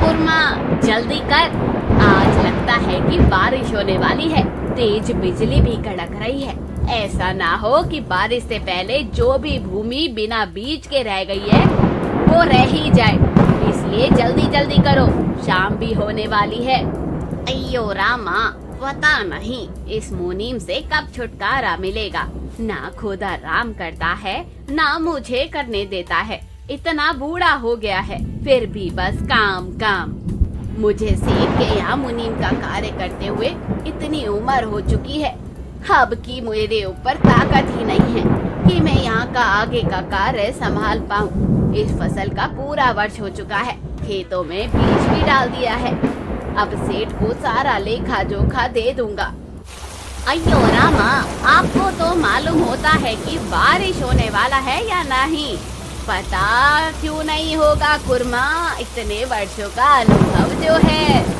कुरमा, जल्दी कर। आज लगता है कि बारिश होने वाली है। तेज बिजली भी कड़क रही है। ऐसा ना हो कि बारिश से पहले जो भी भूमि बिना बीज के रह गई है वो रह ही जाए। इसलिए जल्दी जल्दी करो, शाम भी होने वाली है। अयो रामा, पता नहीं इस मुनीम से कब छुटकारा मिलेगा। ना खुदा राम करता है, ना मुझे करने देता है। इतना बूढ़ा हो गया है, फिर भी बस काम काम। मुझे सेठ के यहाँ मुनीम का कार्य करते हुए इतनी उम्र हो चुकी है, अब की मेरे ऊपर ताकत ही नहीं है कि मैं यहाँ का आगे का कार्य संभाल पाऊँ। इस फसल का पूरा वर्ष हो चुका है, खेतों में बीज भी डाल दिया है। अब सेठ को सारा लेखा जोखा दे दूंगा। अयो रामा, आपको तो मालूम होता है कि बारिश होने वाला है या नहीं? पता क्यों नहीं होगा कुरमा, इतने वर्षों का अनुभव जो है।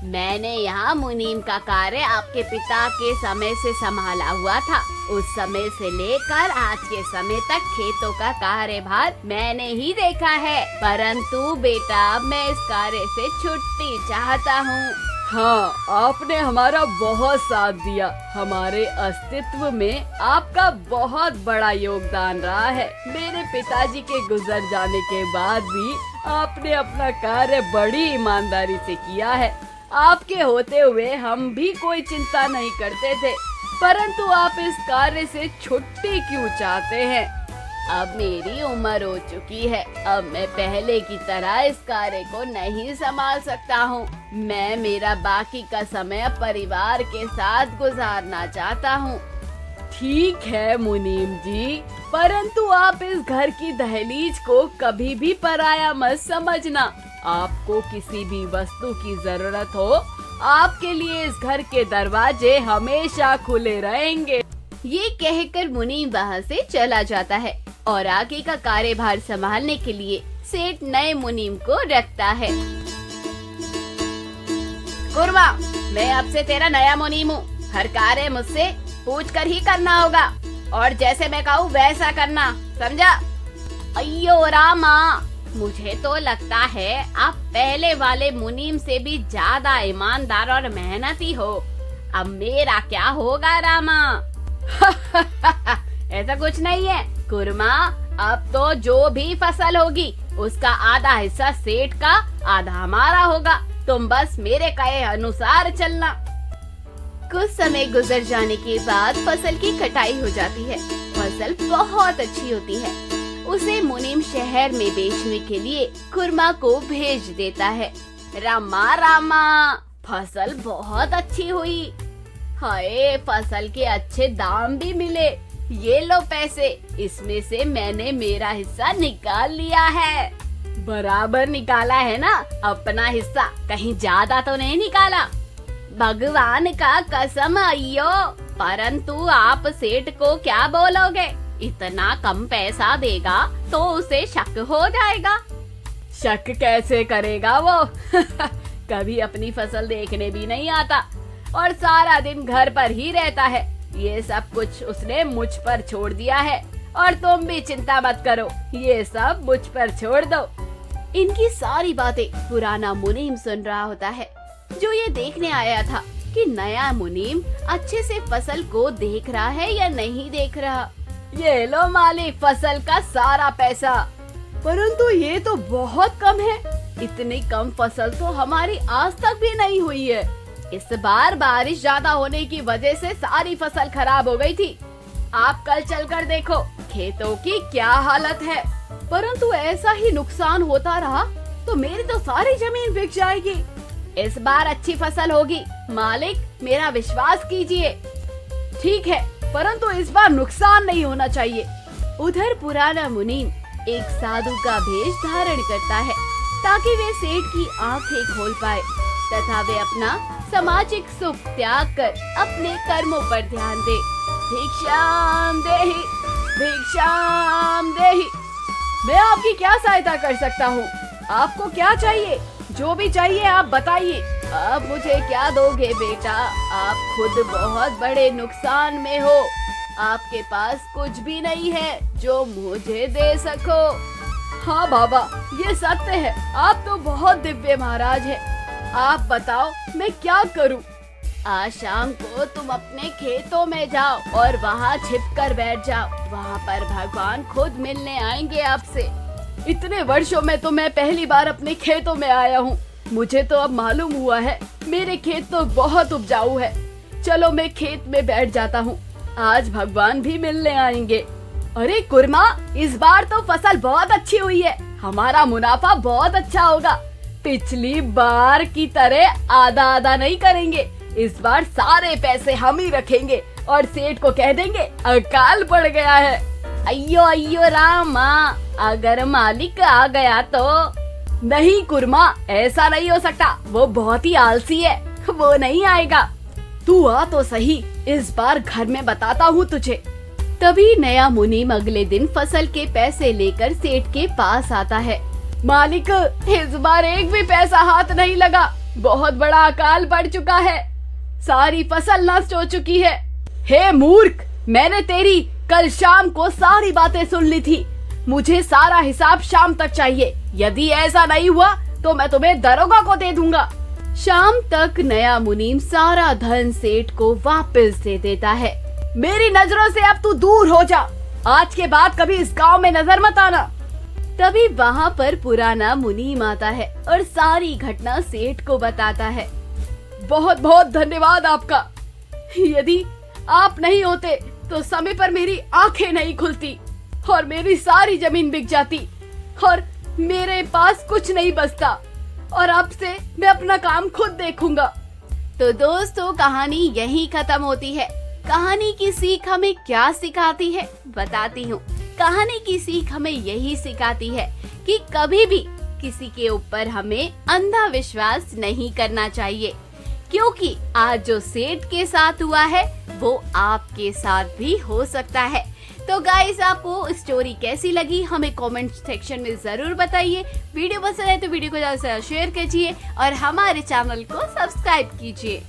मैंने यहाँ मुनीम का कार्य आपके पिता के समय से संभाला हुआ था। उस समय से लेकर आज के समय तक खेतों का कार्यभार मैंने ही देखा है। परंतु बेटा, मैं इस कार्य से छुट्टी चाहता हूँ। हाँ, आपने हमारा बहुत साथ दिया। हमारे अस्तित्व में आपका बहुत बड़ा योगदान रहा है। मेरे पिताजी के गुजर जाने के बाद भी आपने अपना कार्य बड़ी ईमानदारी से किया है। आपके होते हुए हम भी कोई चिंता नहीं करते थे, परंतु आप इस कार्य से छुट्टी क्यों चाहते हैं? अब मेरी उम्र हो चुकी है, अब मैं पहले की तरह इस कार्य को नहीं संभाल सकता हूँ। मैं मेरा बाकी का समय परिवार के साथ गुजारना चाहता हूँ। ठीक है मुनीम जी, परंतु आप इस घर की दहलीज को कभी भी पराया मत समझना। आपको किसी भी वस्तु की जरूरत हो, आपके लिए इस घर के दरवाजे हमेशा खुले रहेंगे। ये कहकर मुनीम वहाँ से चला जाता है और आगे का कार्यभार संभालने के लिए सेठ नए मुनीम को रखता है। कुर्मा, मैं अब से तेरा नया मुनीम हूँ। हर कार्य मुझसे पूछ कर ही करना होगा और जैसे मैं कहूँ वैसा करना, समझा? अयो रामा, मुझे तो लगता है आप पहले वाले मुनीम से भी ज्यादा ईमानदार और मेहनती हो। अब मेरा क्या होगा रामा? ऐसा कुछ नहीं है कुर्मा, अब तो जो भी फसल होगी उसका आधा हिस्सा सेठ का, आधा हमारा होगा। तुम बस मेरे कहे अनुसार चलना। कुछ समय गुजर जाने के बाद फसल की कटाई हो जाती है। फसल बहुत अच्छी होती है। उसे मुनीम शहर में बेचने के लिए कुर्मा को भेज देता है। रामा रामा, फसल बहुत अच्छी हुई। हाय, फसल के अच्छे दाम भी मिले। ये लो पैसे, इसमें से मैंने मेरा हिस्सा निकाल लिया है। बराबर निकाला है ना अपना हिस्सा, कहीं ज्यादा तो नहीं निकाला? भगवान का कसम अय्यो, परंतु आप सेठ को क्या बोलोगे? इतना कम पैसा देगा तो उसे शक हो जाएगा। शक कैसे करेगा वो? कभी अपनी फसल देखने भी नहीं आता और सारा दिन घर पर ही रहता है। ये सब कुछ उसने मुझ पर छोड़ दिया है और तुम भी चिंता मत करो, ये सब मुझ पर छोड़ दो। इनकी सारी बातें पुराना मुनीम सुन रहा होता है, जो ये देखने आया था कि नया मुनीम अच्छे से फसल को देख रहा है या नहीं देख रहा। ये लो मालिक, फसल का सारा पैसा। परंतु ये तो बहुत कम है। इतनी कम फसल तो हमारी आज तक भी नहीं हुई है। इस बार बारिश ज्यादा होने की वजह से सारी फसल खराब हो गई थी। आप कल चलकर देखो खेतों की क्या हालत है। परंतु ऐसा ही नुकसान होता रहा तो मेरी तो सारी जमीन बिक जाएगी। इस बार अच्छी फसल होगी मालिक, मेरा विश्वास कीजिए। ठीक है, परंतु इस बार नुकसान नहीं होना चाहिए। उधर पुराना मुनीम एक साधु का भेष धारण करता है ताकि वे सेठ की आंखें खोल पाए तथा वे अपना सामाजिक सुख त्याग कर अपने कर्मों पर ध्यान दे। भिक्षाम देहि, भिक्षाम देहि। मैं आपकी क्या सहायता कर सकता हूँ? आपको क्या चाहिए? जो भी चाहिए आप बताइए। आप मुझे क्या दोगे बेटा? आप खुद बहुत बड़े नुकसान में हो। आपके पास कुछ भी नहीं है जो मुझे दे सको। हाँ बाबा, ये सत्य है, आप तो बहुत दिव्य महाराज हैं। आप बताओ मैं क्या करूं? आज शाम को तुम अपने खेतों में जाओ और वहाँ छिप कर बैठ जाओ। वहाँ पर भगवान खुद मिलने आएंगे आपसे। इतने वर्षों में तो मैं पहली बार अपने खेतों में आया हूँ। मुझे तो अब मालूम हुआ है मेरे खेत तो बहुत उपजाऊ है। चलो मैं खेत में बैठ जाता हूँ, आज भगवान भी मिलने आएंगे। अरे कुरमा, इस बार तो फसल बहुत अच्छी हुई है, हमारा मुनाफा बहुत अच्छा होगा। पिछली बार की तरह आधा आधा नहीं करेंगे, इस बार सारे पैसे हम ही रखेंगे और सेठ को कह देंगे अकाल पड़ गया है। अयो अयो रामा, अगर मालिक आ गया तो। नहीं कुरमा, ऐसा नहीं हो सकता, वो बहुत ही आलसी है, वो नहीं आएगा। तू आ तो सही, इस बार घर में बताता हूँ तुझे। तभी नया मुनीम अगले दिन फसल के पैसे लेकर सेठ के पास आता है। मालिक, इस बार एक भी पैसा हाथ नहीं लगा, बहुत बड़ा अकाल पड़ चुका है, सारी फसल नष्ट हो चुकी है। हे मूर्ख, मैंने तेरी कल शाम को सारी बातें सुन ली थी, मुझे सारा हिसाब शाम तक चाहिए। यदि ऐसा नहीं हुआ तो मैं तुम्हें दरोगा को दे दूंगा। शाम तक नया मुनीम सारा धन सेठ को वापस दे देता है। मेरी नजरों से अब तू दूर हो जा, आज के बाद कभी इस गांव में नजर मत आना। तभी वहाँ पर पुराना मुनीम आता है और सारी घटना सेठ को बताता है। बहुत बहुत धन्यवाद आपका, यदि आप नहीं होते तो समय पर मेरी आंखें नहीं खुलती और मेरी सारी जमीन बिक जाती और मेरे पास कुछ नहीं बचता, और अब से मैं अपना काम खुद देखूंगा। तो दोस्तों, कहानी यहीं खत्म होती है। कहानी की सीख हमें क्या सिखाती है बताती हूँ। कहानी की सीख हमें यही सिखाती है कि कभी भी किसी के ऊपर हमें अंधा विश्वास नहीं करना चाहिए, क्योंकि आज जो सेठ के साथ हुआ है वो आपके साथ भी हो सकता है। तो गाइस, आपको स्टोरी कैसी लगी हमें कमेंट सेक्शन में जरूर बताइए। वीडियो पसंद है तो वीडियो को ज्यादा से ज्यादा शेयर कीजिए और हमारे चैनल को सब्सक्राइब कीजिए।